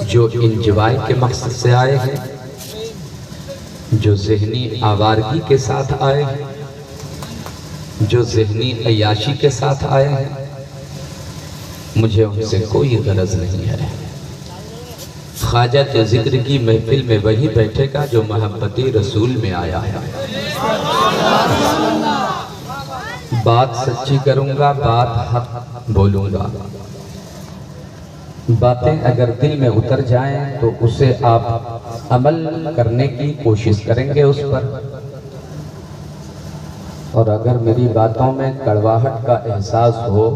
जो इंजॉय के मकसद से आए हैं, जो ज़हनी आवारगी के साथ आए हैं, जो ज़हनी अय्याशी के साथ आए हैं, मुझे उनसे कोई गरज नहीं है। ख्वाजा के जिक्र की महफिल में वही बैठेगा जो मोहब्बत रसूल में आया है। बात सच्ची करूंगा, बात हक बोलूंगा। बातें अगर दिल में उतर जाएं तो उसे आप अमल करने की कोशिश करेंगे उस पर, और अगर मेरी बातों में कड़वाहट का एहसास हो,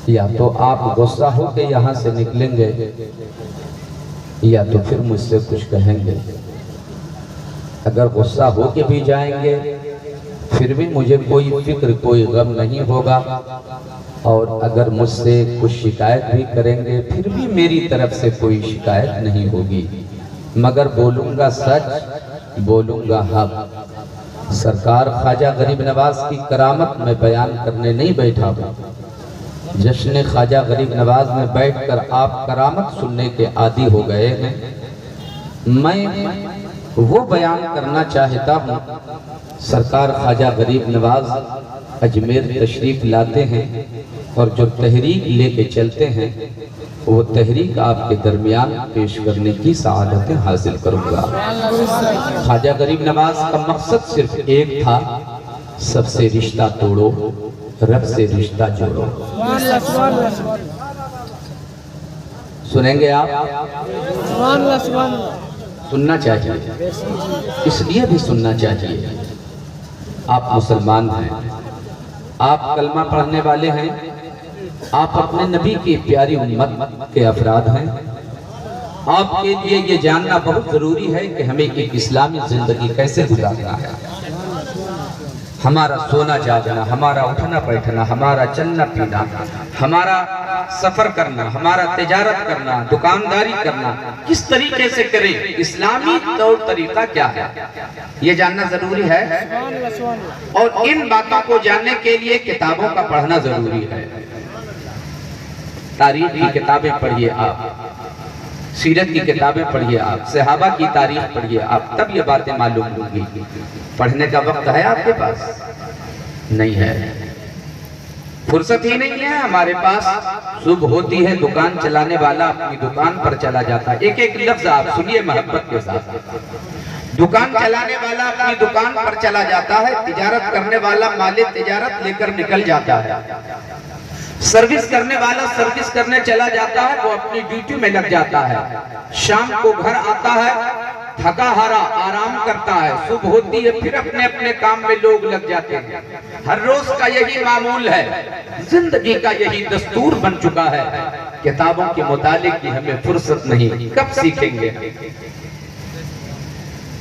या तो आप गुस्सा हो के यहाँ से निकलेंगे, या तो फिर मुझसे कुछ कहेंगे। अगर गुस्सा हो के भी जाएंगे फिर भी मुझे कोई फिक्र, कोई गम नहीं होगा, और अगर मुझसे कुछ शिकायत भी करेंगे फिर भी मेरी तरफ से कोई शिकायत नहीं होगी, मगर बोलूँगा सच, बोलूँगा हक। सरकार ख्वाजा गरीब नवाज की करामत में बयान करने नहीं बैठा हूँ। जश्न ख्वाजा गरीब नवाज में बैठकर आप करामत सुनने के आदी हो गए हैं। मैं वो बयान करना चाहता हूँ। सरकार ख्वाजा गरीब नवाज अजमेर तशरीफ लाते हैं और जो तहरीक लेके चलते हैं वो तहरीक आपके दरमियान पेश करने की सआदतें हासिल करूँगा। ख्वाजा गरीब नवाज का मकसद सिर्फ एक था, सबसे रिश्ता तोड़ो, रब से रिश्ता जोड़ो। सुनेंगे आप? सुनना चाहिए, इसलिए भी सुनना चाहिए। आप मुसलमान हैं, आप कलमा पढ़ने वाले हैं, आप अपने नबी की प्यारी उम्मत के अफराद हैं। आपके लिए ये जानना बहुत जरूरी है कि हमें एक इस्लामी जिंदगी कैसे गुजारना है। हमारा सोना जागना, हमारा उठना बैठना, हमारा चलना पीना, हमारा सफर करना, हमारा तिजारत करना, दुकानदारी करना किस तरीके से करें, इस्लामी तौर तरीका क्या है, ये जानना जरूरी है। और इन बातों को जानने के लिए किताबों का पढ़ना जरूरी है। तारीख की किताबें पढ़िए आप, सीरत की किताबें पढ़िए आप, सहाबा की तारीख पढ़िए आप, तब ये बातें मालूम होंगी। पढ़ने का वक्त है आपके पास? नहीं है, फुर्सत ही नहीं है हमारे पास। सुबह होती है, दुकान चलाने वाला अपनी दुकान पर चला जाता है। एक एक लफ्ज आप सुनिए मोहब्बत के साथ। दुकान चलाने वाला अपनी दुकान पर चला जाता है, तिजारत करने वाला माले तिजारत लेकर निकल जाता है, सर्विस करने वाला सर्विस करने चला जाता है, वो अपनी ड्यूटी में लग जाता है, शाम को घर आता है, थका हारा आराम करता है, सुबह होती है फिर अपने अपने काम में लोग लग जाते हैं। हर रोज का यही मामूल है, जिंदगी का यही दस्तूर बन चुका है। किताबों के मुताले की हमें फुर्सत नहीं। कब सीखेंगे,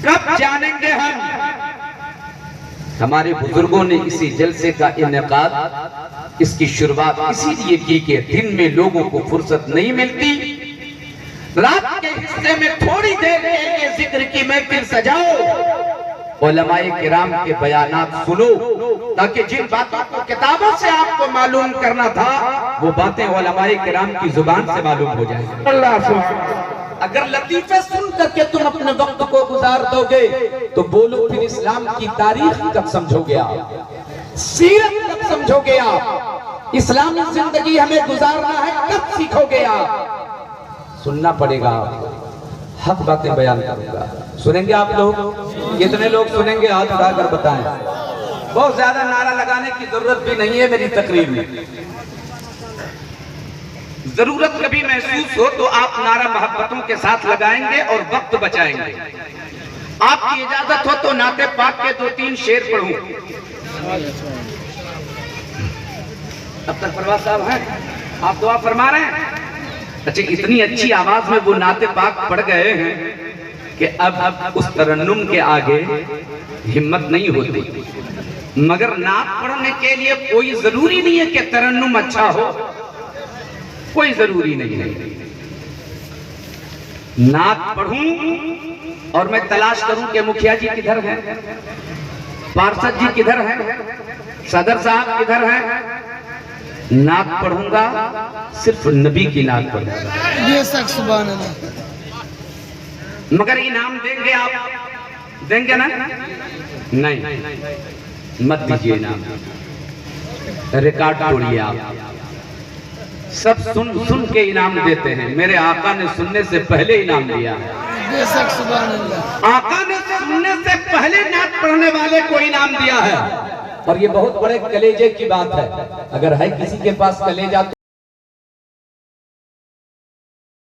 कब जानेंगे हम? हमारे बुजुर्गों ने इसी जलसे का इनेकाद, इसकी शुरुआत इसीलिए की कि दिन में लोगों को फुर्सत नहीं मिलती, रात के हिस्से में थोड़ी देर के लिए जिक्र की महफिल सजाओ, उलमाए किराम के बयानात सुनो, ताकि जिन बातों को किताबों से आपको मालूम करना था वो बातें उलमाए किराम की जुबान से मालूम हो जाएंगी। अल्लाह, अगर लतीफे सुन करके तुम अपने वक्त को गुजार दोगे तो बोलो फिर इस्लाम की तारीख कब समझोगे आप, सीरत कब समझोगे आप, इस्लामी जिंदगी हमें गुजारना है कब सीखोगे आप? सुनना पड़ेगा आपको, हक बातें बयान करूंगा। सुनेंगे आप लोग? कितने लोग सुनेंगे हाथ उठाकर बताएं। बहुत ज्यादा नारा लगाने की जरूरत भी नहीं है मेरी तकरीर में। जरूरत कभी महसूस हो तो आप नारा मोहब्बतों के साथ लगाएंगे और वक्त बचाएंगे। आपकी इजाजत हो तो नाते पाक के 2-3 शेर पढ़ूं। अब तक परवाज साहब हैं, आप दुआ फरमा रहे हैं? अच्छा, इतनी अच्छी आवाज में वो नाते पाक पढ़ गए हैं कि अब उस तरन्नुम के आगे हिम्मत नहीं होती। मगर नात पढ़ने के लिए कोई जरूरी नहीं है कि तरन्नुम अच्छा हो, कोई जरूरी नहीं है। नात पढ़ूं और मैं तलाश करूं कि मुखिया जी किधर हैं, पार्षद जी किधर हैं, सदर साहब किधर हैं, नात पढ़ूंगा, सिर्फ नबी की नात पढ़ूंगा। बेशक, सुभान अल्लाह। मगर इनाम देंगे आप, देंगे ना? नहीं, मत दीजिए इनाम, रिकॉर्ड तोड़िए आप। सब सुन सुन के इनाम देते हैं। मेरे आका ने सुनने से पहले इनाम दिया है। बेशक, सुभान अल्लाह। आका ने सुनने से पहले नात पढ़ने वाले को इनाम दिया है। और ये बहुत बड़े कलेजे की बात है। अगर है किसी के पास कलेजा